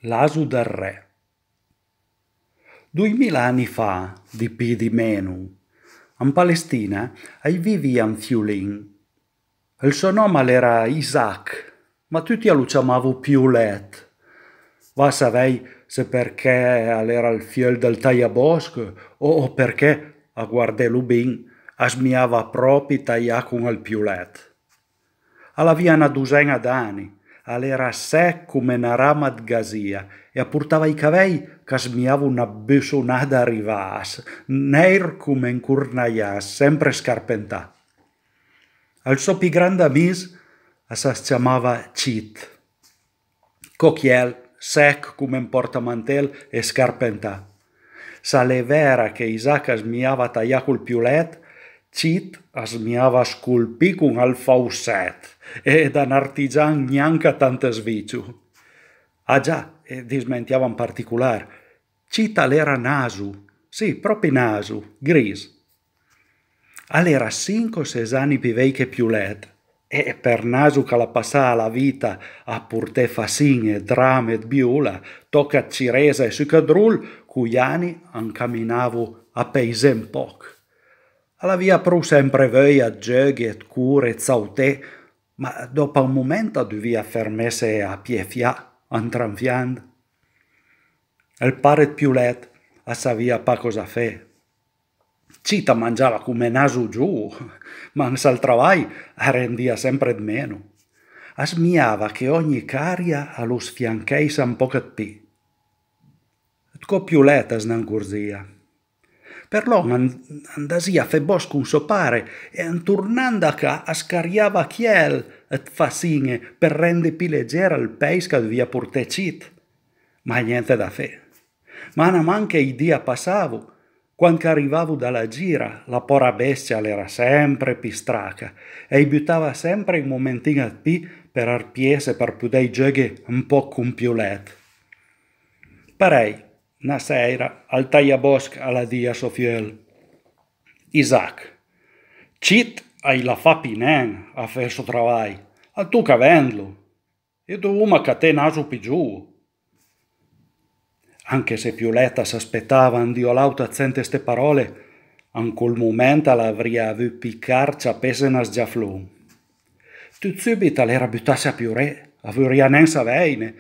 L'asu del re. 2000 anni fa, di più di meno, in Palestina viveva un fiulin. Il suo nome era Isaac, ma tutti lo chiamavano Piulet. Va a sapere se perché era il figlio del tagliabosco o perché, a guardarlo bene, asmiava proprio tagliare con il Piulet. Aveva una dozzina d'anni, era secco come una rama di gasia e portava i capelli che smiava una bussonata a rivas, nero come un cornaias, sempre scarpentato. Il suo più grande amico si chiamava Cit, cocchiel, secco come un portamantel e scarpentato. Se è vera che Isaac smiava tagliare col piulet, Cit smiava sculpì con il faucet e da un artigian neanche tanto sviccio. Ah già, e dismentiava in particolare, Cit era naso, sì, proprio naso, gris. Era 5 o 6 anni più vecchio che Piulet, e per naso che la passava la vita a portare fascine, drame e biola, tocca ciresa e succadrul, cui anni camminavo a paese un poco. Alla via pro sempre voglia giochi e cure e zautè, ma dopo un momento doveva fermarsi a piefia, antranfiando. Il padre Piulet sapeva pa cosa fare. Cita mangiava come naso giù, ma al travaglio rendia sempre di meno. Asmiava che ogni caria allo sfiancheisse un po' più. Tco Piulet snangurzia. Per l'uomo andasia fe bosco un sopare e tornando a ca scariava chiel et fascine per rendere più leggera il peis che doveva portare Cit. Ma niente da fare. Ma neanche i dia passavo. Quando arrivavo dalla gira, la pora bestia era sempre più straca e buttava sempre un momentino più per arpiese per poter giocare un po' con Piulet. Parei, una sera, al tagliabosco alla dia Sofiel. Isaac, Cit la fa pinen a fare il suo travaglio, a tu che vendlo. E tu una che te naso più giù. Anche se Piuletta s'aspettava andiolauta accente ste parole, in quel momento l'avria avuto piccarcia pesenas già flum. Tut subito l'era buttarsi a piure, avria nen saveine,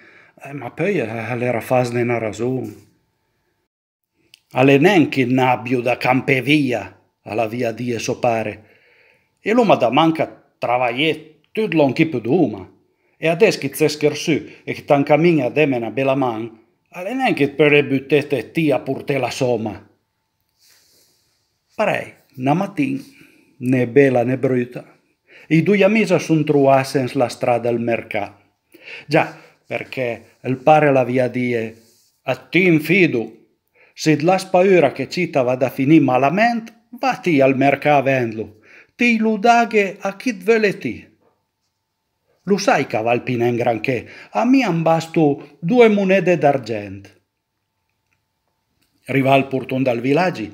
ma poi l'era fasne una ragione. Alle nen che nabbio da campe via, alla via die sopare, e l'uomo da manca travagliè tutto l'onchippo d'uma, e adesso che c'è scherzù e che tan cammina a demme una bella man, alle neanche per le buttette ti a portare la somma. Parei, una mattina, né bella né brutta, i due amici sono trovati sulla strada al mercato. Già, perché il pare l'aveva dire, a ti infido, se la paura che Cita vada a finire malamente, vatti al mercato a vendlo, ti lo daghe a chi vuole ti. Lo sai che Valpina in granché, a me han basto 2 monete d'argento. Arriva al portone del villaggio,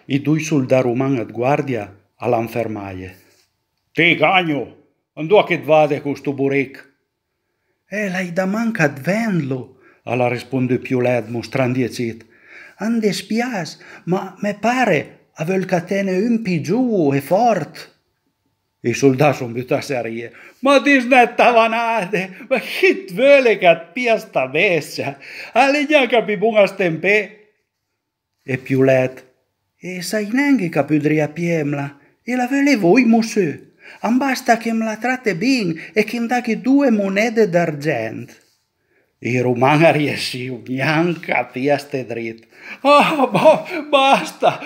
i 2 soldati romani a guardia all'infermaie. Ti cagno, andò che vade con sto burek. L'hai da manca di vendlo, alla risponde Piulet mostrando i Cit. Ande spias, ma me pare avel catene un più giù e forte. I soldati sono buttati a ridere. Ma disnettavanate, ma chi vuole che pia sta bestia? Alle neanche più buona stempè. E Piulet, e sai neanche che potrebbe piemla? E la vele voi, monsieur? Non basta che me la tratte bene e che mi dà 2 monete d'argento. I romani riescono neanche a piaste dritto. Ah, basta,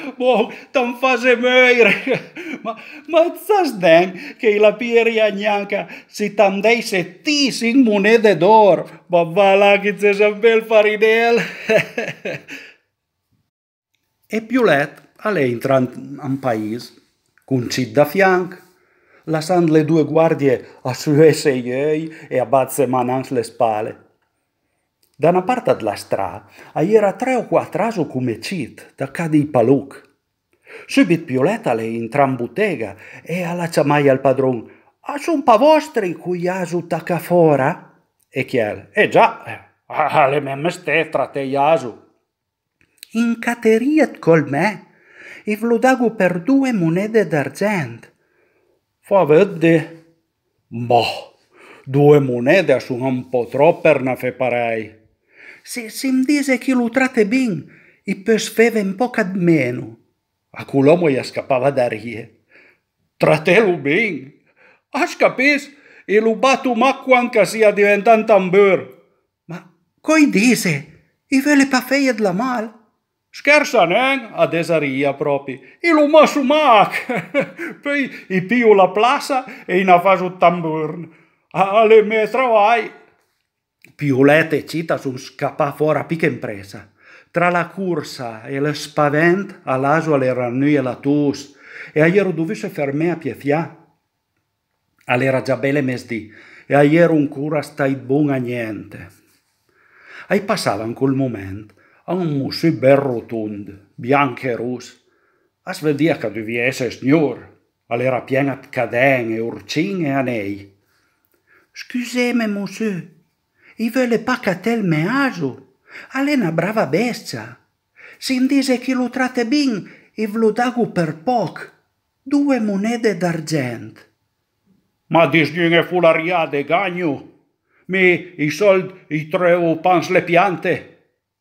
t'an fase meire. Ma zas den che la pieria neanche si t'an dei 75 monete d'oro. Ma va là che c'è un bel farinel. E Piulet entra in paese, con Cit da fianco, lasciando le 2 guardie a suesse gli occhi e a battere mani le spalle. Da una parte della strada era 3 o 4 aso come Cit, da cadi paluc. Subito Pioletta le entra in bottega e alla chiamai al padron. Sono pa vostri cui aso tacca fora? E chiel, già, Le memme ste trate iasu. Incateriet col me, e vlodagu per 2 monede d'argent. Fa vedde. Boh, 2 monede sono un po' troppo per ne fe parei. Se mi dice che lo tratte ben, e poi feve un po' di meno. A quell'uomo gli scappava da rie. Trattelo ben. A scapis, e lo batto macco anche sia diventando tambur. Ma coi dice? E ve le pa feie de la mal? Scherza nen, a desaria proprio. E lo masso mac. Poi i pio la plassa e in faso tambur. Alle me travai. Piulette e Cita sono scappati fuori a picca impresa. Tra la corsa e lo spavento, all'aso all'era noi e la tos, e ieri dovuto fermare a piefia. All'era già belle mesdì, e ieri ancora stai buon a niente. E passava in quel momento a un musso ben rotondo, bianco e rosso. A svedia che doveva essere signor, all'era piena di cadene, urcine e anei. Scusate, monsieur, i vuole pas catel me aso? Alle una brava bestia. Si dice che lo tratta ben e lo dago per poco. 2 monede d'argent. Ma disgiunge fularia de gagno. Me i soldi i trevo pans le piante.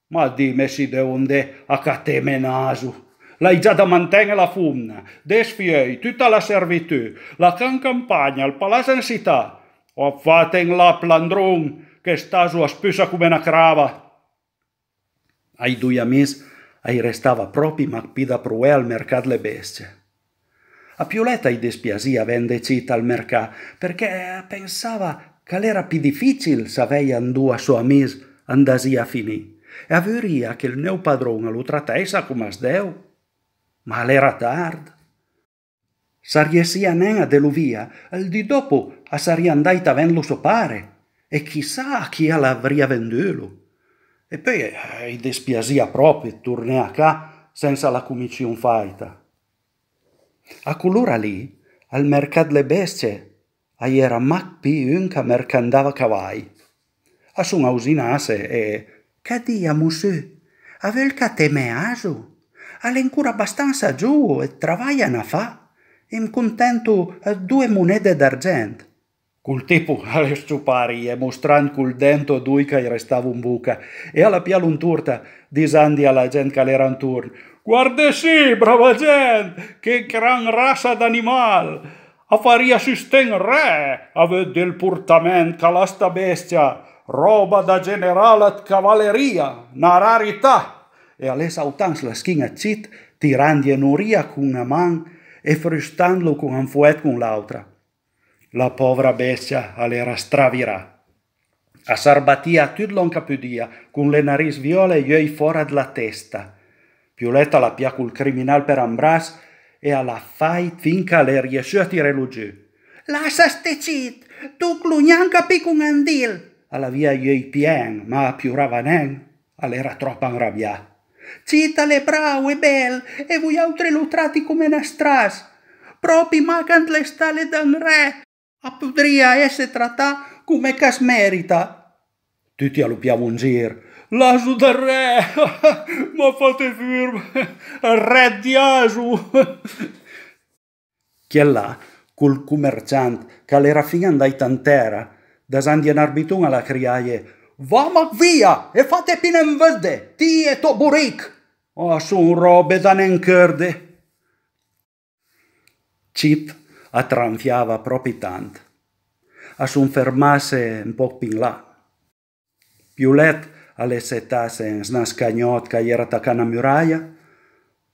Ma dime si de onde a cateme naso. L'hai già da mantenere la fumna, desfiei, tutta la servitù, la can campagna, il palazzo in città. O fate in là plandron, che staso a spusa come una crava. Ai 2 amici ai restava proprio macpida proe al mercato le bestie. A Pioletta i dispiasia vende cita al mercato perché pensava che era più difficile se aveian 2 suoi amici andasi a finì e avveria che il neo padrone lo trattesse come sdeu. Ma l'era tardi. Sariesia nen a deluvia, il di dopo a saria andaita a venderlo sopare e chissà a chi l'avria venduto. E poi dispiasia proprio tornare a ca senza la commissione faita. A quell'ora lì, al mercato le bestie, era mac più un che mercandava cavalli. A son ausinase e «Che dia, monsieur? Avel che te me aso? Alle ancora abbastanza giù e travagliano a fa. Im contento 2 monede d'argent». Col tipo alle stupari e mostrando col dento a 2 che restava in buca e alla piala un turta disandi alla gente che l'era intorno. «Guarda sì, brava gente, che gran razza d'animal! A faria susten re, avete il portamento che la sta bestia, roba da generale di cavalleria, una rarità!» E alle sautans la schina cit, tirando in uria con una man e frustandolo con un fuet con l'altra. La povera bestia all'era stravirà. A sarbatia tutto l'oncapudia, con le nariz viola e gli occhi fuori della testa. Pioletta la pia col criminal per ambras e alla fai finché le riesce a tirarlo giù. «Lascia ste cit, tu clugnan capi con andil!» Alla via gli occhi pien, ma piurava nen, all'era troppo arrabbiata. «Cita le bravo e bel, e voi altri lutrati come una stras. Proprio mancant le stale d'un re. A podria essere trattata come cas merita». Tutti allupiavano in giro. «L'aso del re! Ma fate firme! Re di aso!» Chi è là, col commerciante, che l'era fin andato in terra, da sandi in arbitun alla criaie «Va via e fate pina in verde, ti e to buric!» «Oh, son robe da nen cerde!» Cip attranfiava proprio tanto. A son fermasse un po' più in là. Piulet alle settasse in snascagnot che era attaccata a muraia,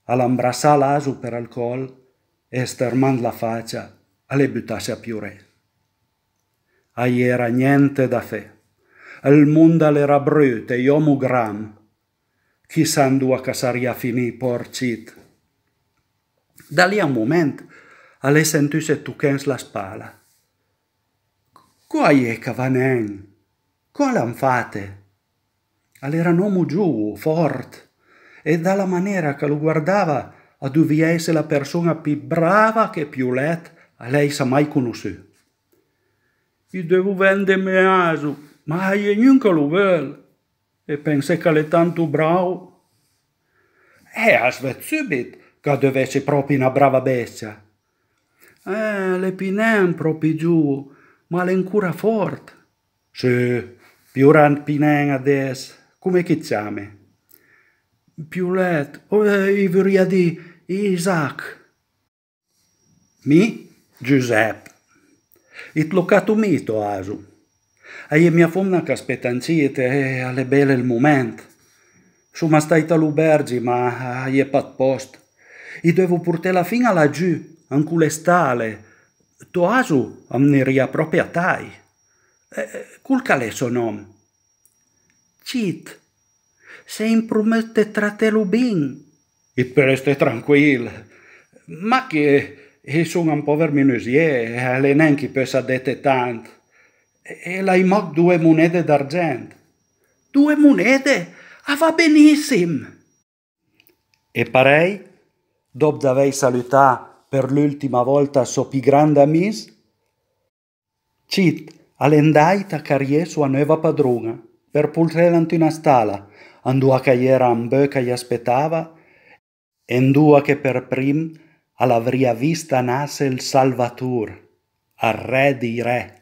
all'ambrassà l'aso per il col e stermando la faccia alle buttasse a piure. Ai era niente da fe. Il mondo era brutto e io gram. Chissà due che saria finì porcit. Da lì a un momento alle sentisse tuccens la spalla. «Quai è che va nen? Quale han fate?» All'era un uomo giù, forte, e dalla maniera che lo guardava a doveva essere la persona più brava che Pioletta a lei s'ha mai conosciuto. «Io devo vendermi aso, ma io non lo vuole. E pense che l'è tanto bravo. Asvet subito che deve essere proprio una brava bestia. Le pinen proprio giù, ma l'è ancora forte. Sì, più grande pinen adesso, come che chiami? Più letto, io vorrei dire Isaac. Mi? Giuseppe. It locato mito asu. E mia fomna che aspettancite e alle belle il momento. Sono stato all'ubergi, ma è pat posto. E devo portare la fine laggiù, anche le stale. To asu amneria proprio a tai. Cul calè suo nome? Cit. Se impromette tratelo ben. E per restare tranquillo. Ma che sono un povero menuisier, le neanche per sadette tanto. E l'hai moc 2 monete d'argento. 2 monete? Ah, va benissimo. E parei, dopo d'aver salutato per l'ultima volta suo più grande amico, Cit all'endai a carriere sua nuova padrona per portarla in una stalla, andò che era un bue che gli aspettava, e andò che per prim all'avria vista nasce il Salvatore, a re di re.